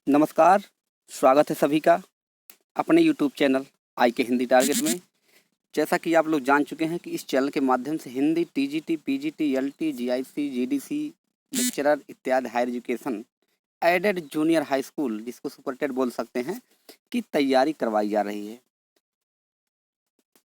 नमस्कार, स्वागत है सभी का अपने यूट्यूब चैनल आई के हिंदी टारगेट में। जैसा कि आप लोग जान चुके हैं कि इस चैनल के माध्यम से Hindi, TGT, PGT, LT, GIC, GDC, lecturer इत्यादि higher education, aided junior high school जिसको सुपरटेड बोल सकते हैं की तैयारी करवाई जा रही है।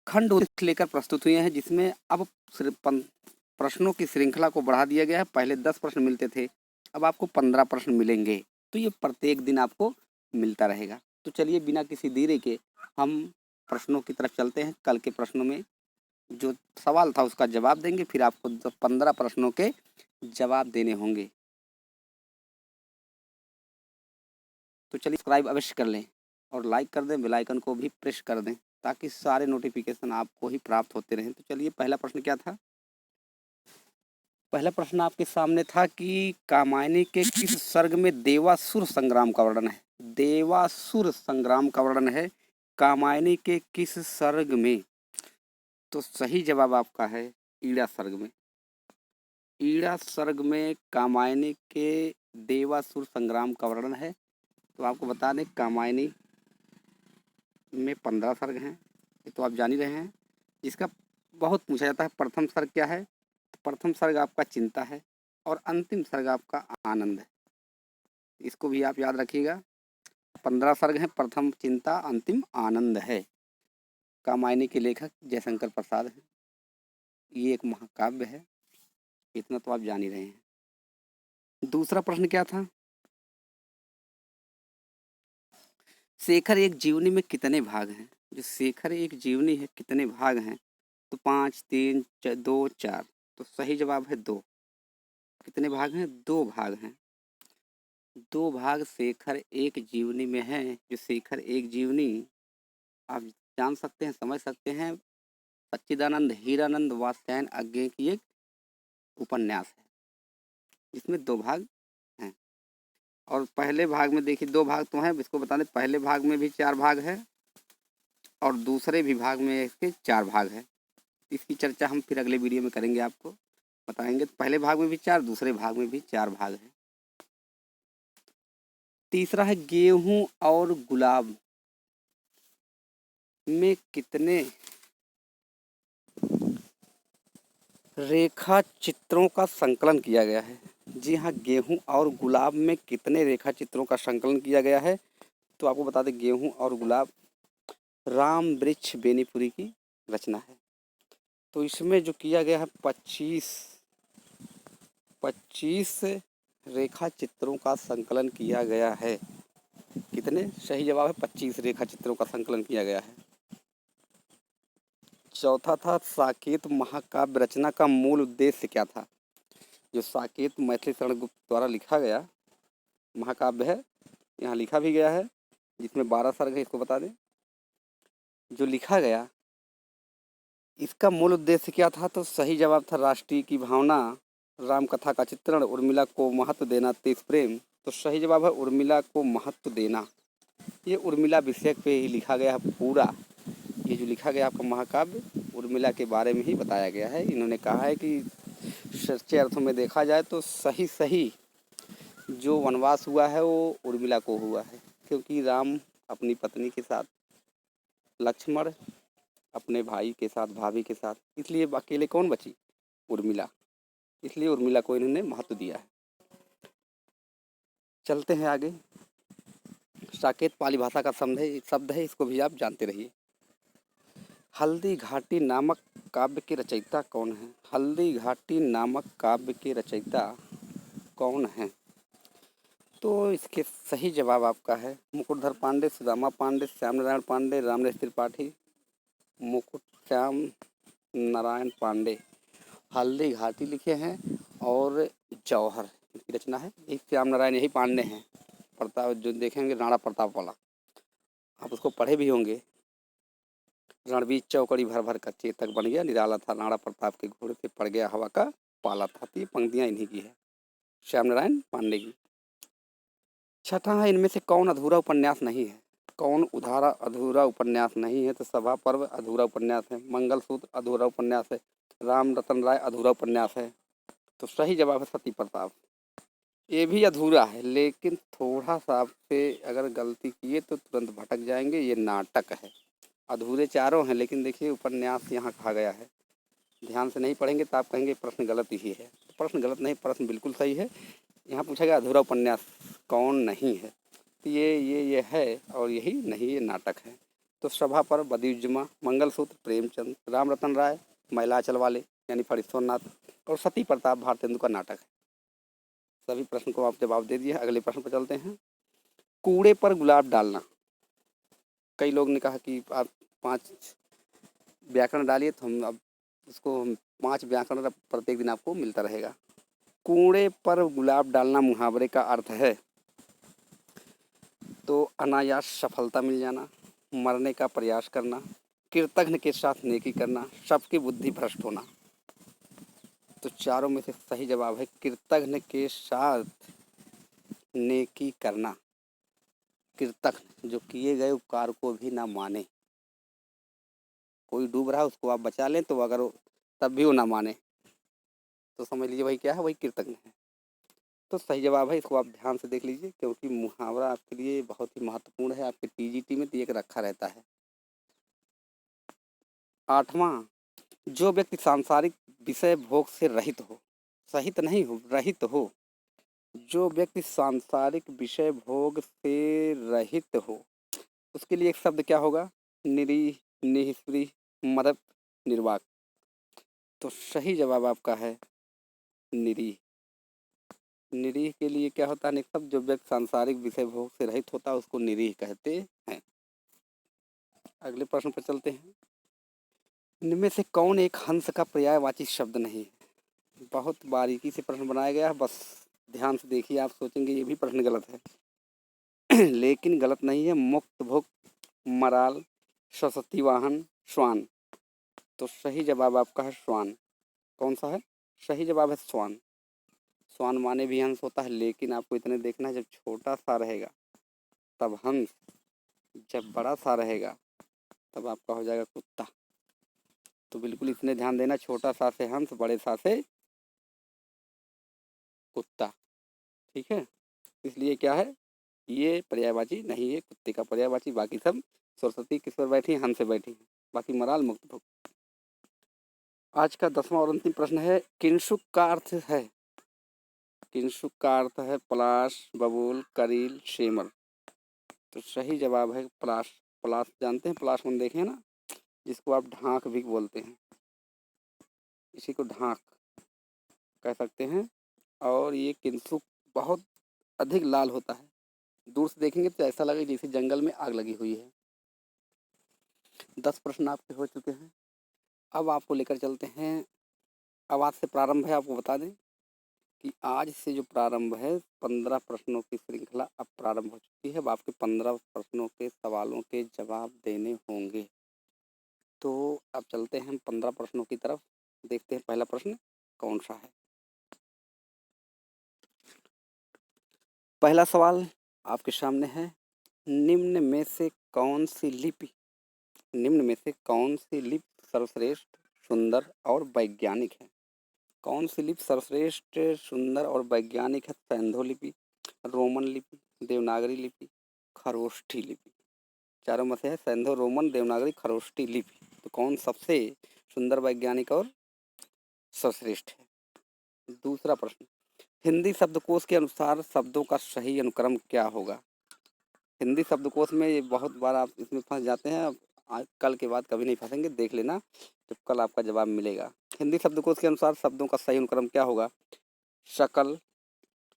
खंड लेकर प्रस्तुत हुए हैं जिसमें अब प्रश्नों की श्रृंखला को बढ़ा दिया गया है। पहले 10 प्रश्न मिलते थे, अब आपको 15 प्रश्न मिलेंगे। तो ये प्रत्येक दिन आपको मिलता रहेगा। तो चलिए बिना किसी देरी के हम प्रश्नों की तरफ चलते हैं। कल के प्रश्नों में जो सवाल था उसका जवाब देंगे, फिर आपको 15 प्रश्नों के जवाब देने होंगे। तो चलिए सब्सक्राइब अवश्य कर लें और लाइक कर दें, बेल आइकन को भी प्रेस कर दें ताकि सारे नोटिफिकेशन आपको ही प्राप्त होते रहें। तो चलिए पहला प्रश्न क्या था। पहला प्रश्न आपके सामने था कि कामायनी के किस सर्ग में देवासुर संग्राम का वर्णन है। देवासुर संग्राम का वर्णन है कामायनी के किस सर्ग में। तो सही जवाब आपका है ईड़ा सर्ग में। ईड़ा सर्ग में कामायनी के देवासुर संग्राम का वर्णन है। तो आपको बता दें कामायनी में 15 सर्ग हैं, ये तो आप जान ही रहे हैं। इसका बहुत पूछा जाता है प्रथम सर्ग क्या है। प्रथम सर्ग आपका चिंता है और अंतिम सर्ग आपका आनंद है। इसको भी आप याद रखिएगा। 15 सर्ग हैं, प्रथम चिंता, अंतिम आनंद है। कामायनी के लेखक जयशंकर प्रसाद हैं। ये एक महाकाव्य है, इतना तो आप जान ही रहे हैं। दूसरा प्रश्न क्या था। शेखर एक जीवनी में कितने भाग हैं। जो शेखर एक जीवनी है कितने भाग हैं। तो 5, 3, 2, 4। तो सही जवाब है 2। कितने भाग हैं। 2 भाग हैं। 2 भाग शेखर एक जीवनी में है। जो शेखर एक जीवनी आप जान सकते हैं, समझ सकते हैं, सच्चिदानंद हीरानंद वात्स्यायन अज्ञे की एक उपन्यास है जिसमें 2 भाग हैं। और पहले भाग में देखिए 2 भाग तो हैं, इसको बता दें पहले भाग में भी 4 भाग है और दूसरे भी भाग में इसके 4 भाग है। इसकी चर्चा हम फिर अगले वीडियो में करेंगे, आपको बताएंगे। पहले भाग में भी 4, दूसरे भाग में भी 4 भाग है। तीसरा है गेहूं और गुलाब में कितने रेखा चित्रों का संकलन किया गया है। जी हाँ, गेहूं और गुलाब में कितने रेखा चित्रों का संकलन किया गया है। तो आपको बता दें गेहूं और गुलाब राम वृक्ष बेनीपुरी की रचना है। तो इसमें जो किया गया है 25 रेखा चित्रों का संकलन किया गया है। कितने। सही जवाब है 25 रेखा चित्रों का संकलन किया गया है। चौथा था साकेत महाकाव्य रचना का मूल उद्देश्य क्या था। जो साकेत मैथिली शरण गुप्त द्वारा लिखा गया महाकाव्य है, यहाँ लिखा भी गया है, जिसमें 12 सर्ग है। इसको बता दें जो लिखा गया इसका मूल उद्देश्य क्या था। तो सही जवाब था राष्ट्रीय की भावना, राम कथा का चित्रण, उर्मिला को महत्व देना, देश प्रेम। तो सही जवाब है उर्मिला को महत्व देना। ये उर्मिला विषय पे ही लिखा गया है पूरा। ये जो लिखा गया आपका महाकाव्य उर्मिला के बारे में ही बताया गया है। इन्होंने कहा है कि सच्चे अर्थों में देखा जाए तो सही जो वनवास हुआ है वो उर्मिला को हुआ है, क्योंकि राम अपनी पत्नी के साथ, लक्ष्मण अपने भाई के साथ, भाभी के साथ, इसलिए अकेले कौन बची। उर्मिला। इसलिए उर्मिला को इन्होंने महत्व दिया है। चलते हैं आगे। साकेत पाली भाषा का शब्द है, इसको भी आप जानते रहिए। हल्दी घाटी नामक काव्य के रचयिता कौन है। हल्दी घाटी नामक काव्य के रचयिता कौन है। तो इसके सही जवाब आपका है मुकुटधर पांडे, सुदामा पांडे, श्याम नारायण पांडे, रामनरेश त्रिपाठी। मुकुट श्याम नारायण पांडे हल्दी घाटी लिखे हैं और जौहर इसकी रचना है। एक श्याम नारायण यही पांडे हैं। प्रताप जो देखेंगे राणा प्रताप वाला, आप उसको पढ़े भी होंगे। रणबीर चौकड़ी भर भर का चेतक बन गया, निराला था राणा प्रताप के घोड़े पे पड़ गया हवा का पाला था। तो ये पंक्तियाँ इन्हीं की है, श्याम नारायण पांडे की। छठा है इनमें से कौन अधूरा उपन्यास नहीं है। कौन अधूरा उपन्यास नहीं है। तो सभा पर्व अधूरा उपन्यास है, मंगलसूत्र अधूरा उपन्यास है, राम रतन राय अधूरा उपन्यास है। तो सही जवाब है सती प्रताप। ये भी अधूरा है, लेकिन थोड़ा सा आपसे अगर गलती किए तो तुरंत भटक जाएंगे। ये नाटक है। अधूरे चारों हैं, लेकिन देखिए उपन्यास यहाँ कहा गया है। ध्यान से नहीं पढ़ेंगे तो आप कहेंगे प्रश्न गलत ही है। प्रश्न गलत नहीं, प्रश्न बिल्कुल सही है। यहाँ पूछा गया अधूरा उपन्यास कौन नहीं है, तो ये है, और यही नहीं, ये नाटक है। तो सभा पर बदियुज्जमा, मंगलसूत्र प्रेमचंद, राम रतन राय, मैलाचल वाले यानी फणीश्वरनाथ, और सती प्रताप भारतेंदु का नाटक है। सभी प्रश्न को आप जवाब दे दिए। अगले प्रश्न पर चलते हैं। कूड़े पर गुलाब डालना। कई लोग ने कहा कि आप 5 व्याकरण डालिए, तो हम अब उसको 5 व्याकरण अब प्रत्येक दिन आपको मिलता रहेगा। कूड़े पर गुलाब डालना मुहावरे का अर्थ है तो अनायास सफलता मिल जाना, मरने का प्रयास करना, कृतघ्न के साथ नेकी करना, सबकी बुद्धि भ्रष्ट होना। तो चारों में से सही जवाब है कृतघ्न के साथ नेकी करना। कृतघ्न जो किए गए उपकार को भी ना माने। कोई डूब रहा है, उसको आप बचा लें, तो अगर तब भी वो ना माने, तो समझ लीजिए वही क्या है, वही कृतज्ञ है। तो सही जवाब है। इसको आप ध्यान से देख लीजिए, क्योंकि मुहावरा आपके लिए बहुत ही महत्वपूर्ण है। आपके टीजीटी में तो एक रखा रहता है। 8वां, जो व्यक्ति सांसारिक विषय भोग से रहित हो, सहित नहीं हो, रहित हो। जो व्यक्ति सांसारिक विषय भोग से रहित हो, उसके लिए एक शब्द क्या होगा? निरीह, निःस्पृह, मदप, निर्वाक। तो सही जवाब आपका है निरीह। निरीह के लिए क्या होता है निष्पक्ष? जो व्यक्ति सांसारिक विषय भोग से रहित होता है उसको निरीह कहते हैं। अगले प्रश्न पर चलते हैं। इनमें से कौन एक हंस का पर्यायवाची शब्द नहीं है? बहुत बारीकी से प्रश्न बनाया गया है, बस ध्यान से देखिए। आप सोचेंगे ये भी प्रश्न गलत है लेकिन गलत नहीं है। मुक्त भुक, मराल, सरस्वती वाहन, श्वान। तो सही जवाब आपका है श्वान। कौन सा है? सही जवाब है श्वान। श्वान माने भी हंस होता है, लेकिन आपको इतने देखना है, जब छोटा सा रहेगा तब हंस, जब बड़ा सा रहेगा तब आपका हो जाएगा कुत्ता। तो बिल्कुल इसमें ध्यान देना, छोटा सा से हंस, बड़े सा से कुत्ता। ठीक है, इसलिए क्या है, ये पर्यायवाची नहीं है कुत्ते का पर्यायवाची। बाकी सब सरस्वती किस पर बैठी है? हंस से बैठी है। बाकी मराल, मुक्त भुक। आज का 10वां और अंतिम प्रश्न है। किंशुक का अर्थ है, किंशुक का अर्थ है पलाश, बबूल, करील, शेमर। तो सही जवाब है पलाश। पलाश जानते हैं? पलाश मन देखे हैं ना, जिसको आप ढाक भी बोलते हैं, इसी को ढाक कह सकते हैं। और ये किंशुक बहुत अधिक लाल होता है। दूर से देखेंगे तो ऐसा लगे जैसे जंगल में आग लगी हुई है। 10 प्रश्न आपके हो चुके हैं। अब आपको लेकर चलते हैं। अब आज से प्रारंभ है। आपको बता दें कि आज से जो प्रारंभ है, 15 प्रश्नों की श्रृंखला अब प्रारंभ हो चुकी है। अब आपके 15 प्रश्नों के सवालों के जवाब देने होंगे। तो अब चलते हैं 15 प्रश्नों की तरफ। देखते हैं पहला प्रश्न कौन सा है। पहला सवाल आपके सामने है। निम्न में से कौन सी लिपि निम्न में से कौन सी लिपि सर्वश्रेष्ठ, सुंदर और वैज्ञानिक है? कौन सी लिपि सर्वश्रेष्ठ, सुंदर और वैज्ञानिक है? सैंधव लिपि, रोमन लिपि, देवनागरी लिपि, खरोष्ठी लिपि। चारों में से है सैंधव, रोमन, देवनागरी, खरोष्ठी लिपि। तो कौन सबसे सुंदर, वैज्ञानिक और सर्वश्रेष्ठ है? दूसरा प्रश्न, हिंदी शब्दकोश के अनुसार शब्दों का सही अनुक्रम क्या होगा? हिंदी शब्दकोश में ये बहुत बार आप इसमें फंस जाते हैं। अब आज कल के बाद कभी नहीं फंसेंगे, देख लेना, जब कल आपका जवाब मिलेगा। हिंदी शब्दकोश के अनुसार शब्दों का सही अनुक्रम क्या होगा? शकल,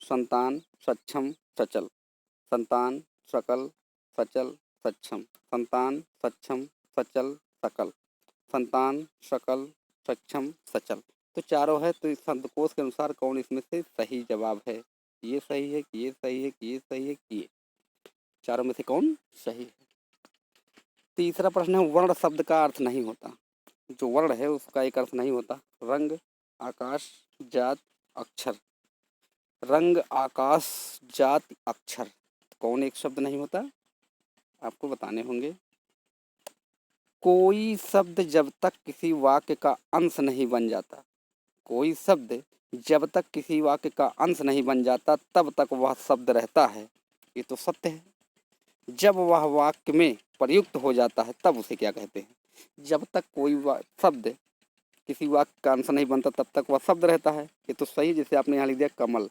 संतान, सक्षम, सचल। संतान, सकल, सचल, सक्षम। संतान, सक्षम, सचल, सकल। संतान, सकल, सक्षम, सचल। तो चारों है, तो इस शब्दकोश के अनुसार कौन इसमें से सही जवाब है? ये सही है कि ये सही है कि ये सही है कि ये? चारों में से कौन सही है? तीसरा प्रश्न है। वर्ण शब्द का अर्थ नहीं होता। जो वर्ण है उसका एक अर्थ नहीं होता। रंग, आकाश, जात, अक्षर। रंग, आकाश, जात, अक्षर। कौन एक शब्द नहीं होता? आपको बताने होंगे। कोई शब्द जब तक किसी वाक्य का अंश नहीं बन जाता, कोई शब्द जब तक किसी वाक्य का अंश नहीं बन जाता तब तक वह शब्द रहता है। ये तो सत्य है। जब वह वाक्य में प्रयुक्त हो जाता है तब उसे क्या कहते हैं? जब तक कोई शब्द किसी वाक्य का अंश नहीं बनता तब तक वह शब्द रहता है। ये तो सही। जैसे आपने यहाँ लिख दिया कमल,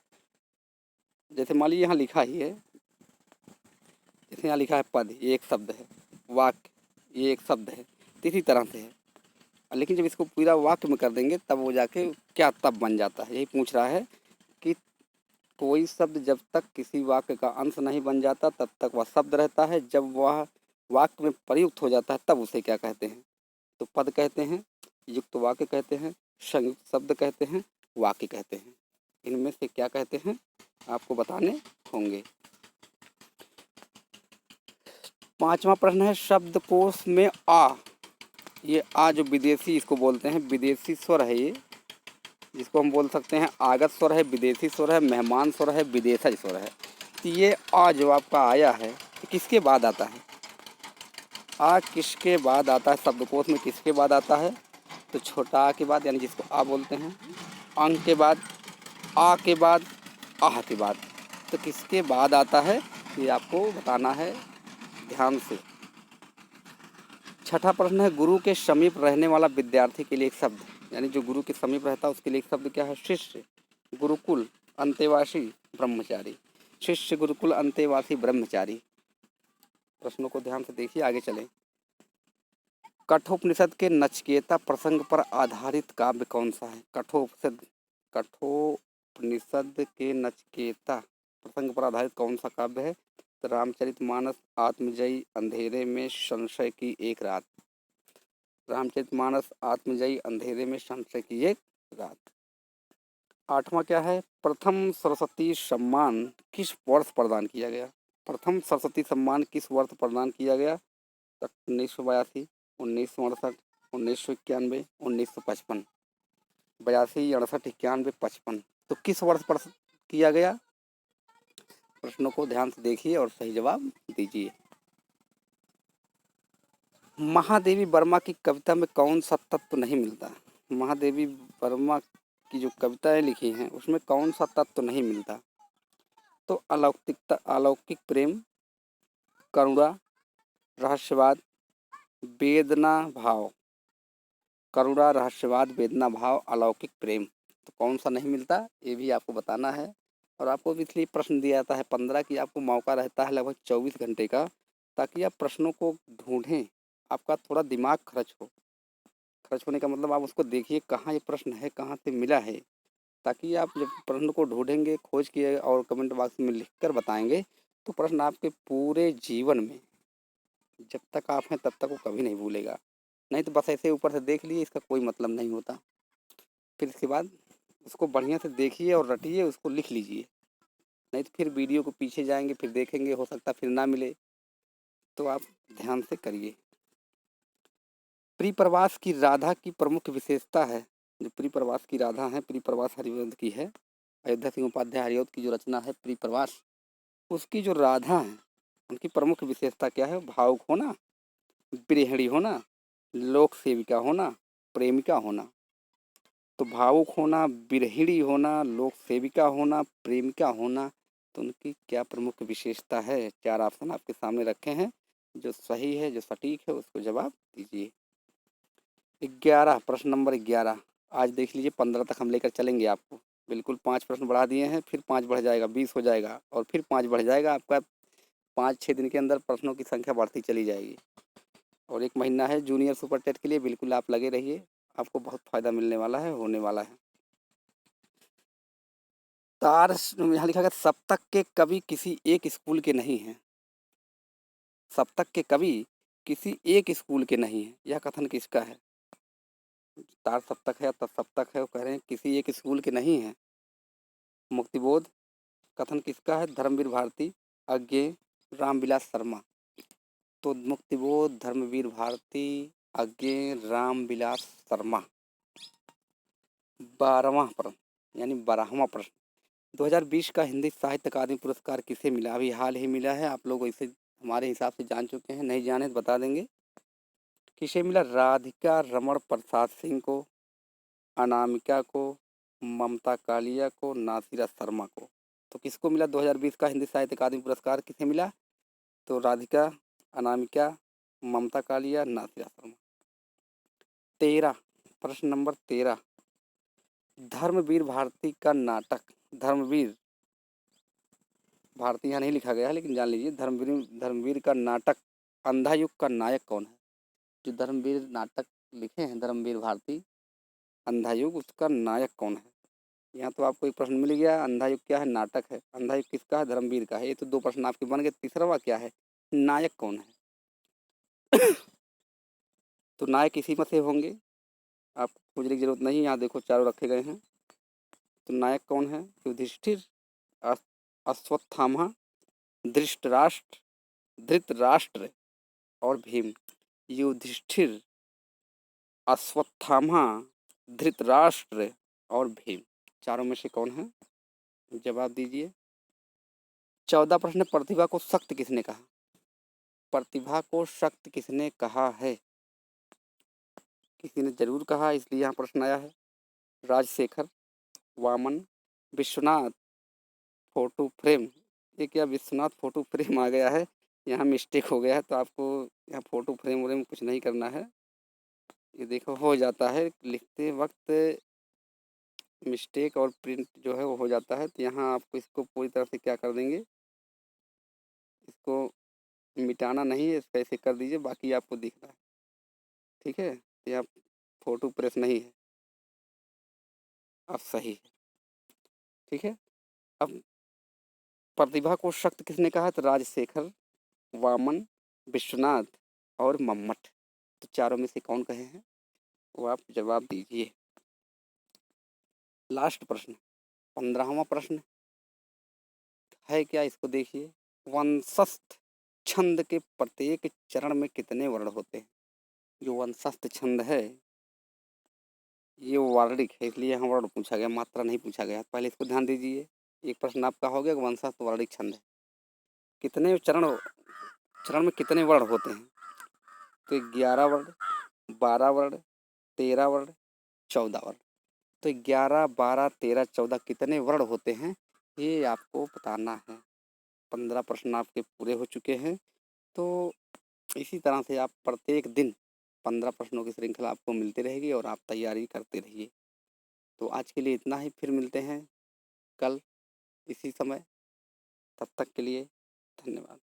जैसे मान लीजिए यहाँ लिखा ही है, जैसे यहाँ लिखा है पद, ये एक शब्द है। वाक्य, ये एक शब्द है। तो इसी तरह से है। लेकिन जब इसको पूरा वाक्य में कर देंगे तब वो जाके क्या तब बन जाता है। यही पूछ रहा है कि कोई शब्द जब तक किसी वाक्य का अंश नहीं बन जाता तब तक वह शब्द रहता है। जब वह वाक्य में प्रयुक्त हो जाता है तब उसे क्या कहते हैं? तो पद कहते हैं, युक्त वाक्य कहते हैं, संयुक्त शब्द कहते हैं, वाक्य कहते हैं। इनमें से क्या कहते हैं आपको बताने होंगे। 5वां प्रश्न है शब्दकोश में आ। ये आ जो विदेशी इसको बोलते हैं, विदेशी स्वर है ये, जिसको हम बोल सकते हैं आगत स्वर है, विदेशी स्वर है, मेहमान स्वर है, विदेशज स्वर है। तो ये आ जो आपका आया है तो किसके बाद आता है? आ किसके बाद आता है? शब्दकोश में किसके बाद आता है? तो छोटा आ के बाद, यानी जिसको आ बोलते हैं, अंग के बाद, आ के बाद, आह के बाद। तो किसके बाद आता है ये आपको बताना है ध्यान से। 6ठा प्रश्न है गुरु के समीप रहने वाला विद्यार्थी के लिए एक शब्द, यानी जो गुरु के समीप रहता है उसके लिए एक शब्द क्या है? शिष्य, गुरुकुल, अंतेवासी, ब्रह्मचारी। शिष्य, गुरुकुल, अंतेवासी, ब्रह्मचारी। प्रश्नों को ध्यान से देखिए, आगे चलें। कठोपनिषद के नचिकेता प्रसंग पर आधारित काव्य कौन सा है? कठोपनिषद के नचिकेता प्रसंग पर आधारित कौन सा काव्य है? तो रामचरितमानस, आत्मजयी, अंधेरे में संशय की एक रात। रामचरितमानस, आत्मजयी, अंधेरे में संशय की एक रात। 8वां क्या है? प्रथम सरस्वती सम्मान किस वर्ष प्रदान किया गया? प्रथम सरस्वती सम्मान किस वर्ष प्रदान किया गया? 1982, 1968, 1991, 1955। 82, 68, 91, 55। तो किस वर्ष पर किया गया? प्रश्नों को ध्यान से देखिए और सही जवाब दीजिए। महादेवी वर्मा की कविता में कौन सा तत्व नहीं मिलता? महादेवी वर्मा की जो कविताएं लिखी हैं उसमें कौन सा तत्व नहीं मिलता? तो अलौकिकता, अलौकिक प्रेम, करुणा, रहस्यवाद, वेदना भाव। करुणा, रहस्यवाद, वेदना भाव, अलौकिक प्रेम। तो कौन सा नहीं मिलता ये भी आपको बताना है। और आपको इसलिए प्रश्न दिया जाता है 15 की, आपको मौका रहता है लगभग 24 घंटे का, ताकि आप प्रश्नों को ढूंढें, आपका थोड़ा दिमाग खर्च हो। खर्च होने का मतलब आप उसको देखिए कहाँ ये प्रश्न है, कहाँ से मिला है, ताकि आप जब प्रश्न को ढूंढेंगे, खोज किए और कमेंट बॉक्स में लिख कर बताएंगे तो प्रश्न आपके पूरे जीवन में जब तक आप हैं तब तक वो कभी नहीं भूलेगा। नहीं तो बस ऐसे ऊपर से देख लिए, इसका कोई मतलब नहीं होता। फिर इसके बाद उसको बढ़िया से देखिए और रटिए, उसको लिख लीजिए। नहीं तो फिर वीडियो को पीछे जाएंगे, फिर देखेंगे, हो सकता फिर ना मिले। तो आप ध्यान से करिए। प्रिप्रवास की राधा की प्रमुख विशेषता है। जो प्रिप्रवास की राधा है, प्रिप्रवास हरिवंश की है, अयोध्या सिंह उपाध्याय हरिऔध की जो रचना है प्रिप्रवास, उसकी जो राधा है उनकी प्रमुख विशेषता क्या है? भावुक होना, गृहिणी होना, लोक सेविका होना, प्रेमिका होना। तो भावुक होना, गृहिणी होना, लोक सेविका होना, प्रेमिका होना, तो उनकी क्या प्रमुख विशेषता है? 4 ऑप्शन आपके सामने रखे हैं, जो सही है, जो सटीक है, उसको जवाब दीजिए। 11, प्रश्न नंबर 11 आज देख लीजिए, 15 तक हम लेकर चलेंगे आपको। बिल्कुल 5 प्रश्न बढ़ा दिए हैं, फिर 5 बढ़ जाएगा, 20 हो जाएगा, और फिर 5 बढ़ जाएगा। आपका 5-6 दिन के अंदर प्रश्नों की संख्या बढ़ती चली जाएगी। और 1 महीना है जूनियर सुपर टेट के लिए, बिल्कुल आप लगे रहिए, आपको बहुत फ़ायदा मिलने वाला है, होने वाला है। तार यहाँ लिखा गया सप्तक के कवि किसी एक स्कूल के नहीं हैं। सप्तक के कवि किसी एक स्कूल के नहीं हैं, यह कथन किसका है? तार सप्तक है या तत्सप्तक है, वो कह रहे हैं किसी एक स्कूल के नहीं हैं। मुक्तिबोध कथन किसका है? धर्मवीर भारती, अज्ञेय, रामविलास शर्मा। तो मुक्तिबोध, धर्मवीर भारती, अज्ञेय, रामविलास शर्मा। 12वां प्रश्न यानी 12वां प्रश्न, 2020 का हिंदी साहित्य अकादमी पुरस्कार किसे मिला? अभी हाल ही मिला है, आप लोग इसे हमारे हिसाब से जान चुके हैं, नहीं जाने तो बता देंगे। किसे मिला? राधिका रमण प्रसाद सिंह को, अनामिका को, ममता कालिया को, नासिरा शर्मा को। तो किसको मिला 2020 का हिंदी साहित्य अकादमी पुरस्कार, किसे मिला? तो राधिका, अनामिका, ममता कालिया, नासिरा शर्मा। 13, प्रश्न नंबर 13, धर्मवीर भारती का नाटक, धर्मवीर भारती यहाँ नहीं लिखा गया है लेकिन जान लीजिए, धर्मवीर का नाटक अंधा युग का नायक कौन है? जो धर्मवीर नाटक लिखे हैं धर्मवीर भारती, अंधायुग, उसका नायक कौन है? यहाँ तो आपको एक प्रश्न मिल गया, अंधायुग क्या है? नाटक है। अंधायुग किसका है? धर्मवीर का है। ये तो 2 प्रश्न आपके बन गए। तीसरा क्या है? नायक कौन है? तो नायक इसी में से होंगे, आपको खोजने की जरूरत नहीं, यहाँ देखो चारों रखे गए हैं। तो नायक कौन है? युधिष्ठिर, अश्वत्थामा, धृतराष्ट्र धृतराष्ट्र और भीम। युधिष्ठिर, अश्वत्थामा, धृतराष्ट्र और भीम, चारों में से कौन है? जवाब दीजिए। 14 प्रश्न, प्रतिभा को शक्ति किसने कहा? प्रतिभा को शक्ति किसने कहा है? किसी ने जरूर कहा, इसलिए यहाँ प्रश्न आया है। Rajshekhar, Vaman, Vishwanath photo frame. ये क्या विश्वनाथ फोटो फ्रेम आ गया है, यहाँ मिस्टेक हो गया है, तो आपको यहाँ फोटो फ्रेम व्रेम कुछ नहीं करना है। ये देखो हो जाता है लिखते वक्त मिस्टेक, और प्रिंट जो है वो हो जाता है। तो यहाँ आपको इसको पूरी तरह से क्या कर देंगे, इसको मिटाना नहीं है, इसका ऐसे कर दीजिए, बाकी आपको दिख रहा है। ठीक है, यहाँ फोटो प्रेस नहीं है, अब सही है। ठीक है, अब प्रतिभा को शक्ति किसने कहा? तो राजशेखर, वामन, विश्वनाथ और मम्मट। तो चारों में से कौन कहे हैं, वो आप जवाब दीजिए। लास्ट प्रश्न, 15वां प्रश्न है क्या, इसको देखिए। वंशस्थ छंद के प्रत्येक चरण में कितने वर्ण होते हैं? जो वंशस्थ छंद है ये वर्णिक है, इसलिए यहाँ वर्ण पूछा गया, मात्रा नहीं पूछा गया। पहले इसको ध्यान दीजिए। एक प्रश्न आपका हो गया कि वंशस्थ वर्णिक छंद है, कितने चरण में कितने वर्ण होते हैं? तो 11 वर्ण, 12 वर्ण, 13 वर्ण, 14 वर्ण। तो 11, 12, 13, 14 कितने वर्ण होते हैं, ये आपको बताना है। 15 प्रश्न आपके पूरे हो चुके हैं। तो इसी तरह से आप प्रत्येक दिन 15 प्रश्नों की श्रृंखला आपको मिलती रहेगी और आप तैयारी करते रहिए। तो आज के लिए इतना ही, फिर मिलते हैं कल इसी समय। तब तक के लिए धन्यवाद।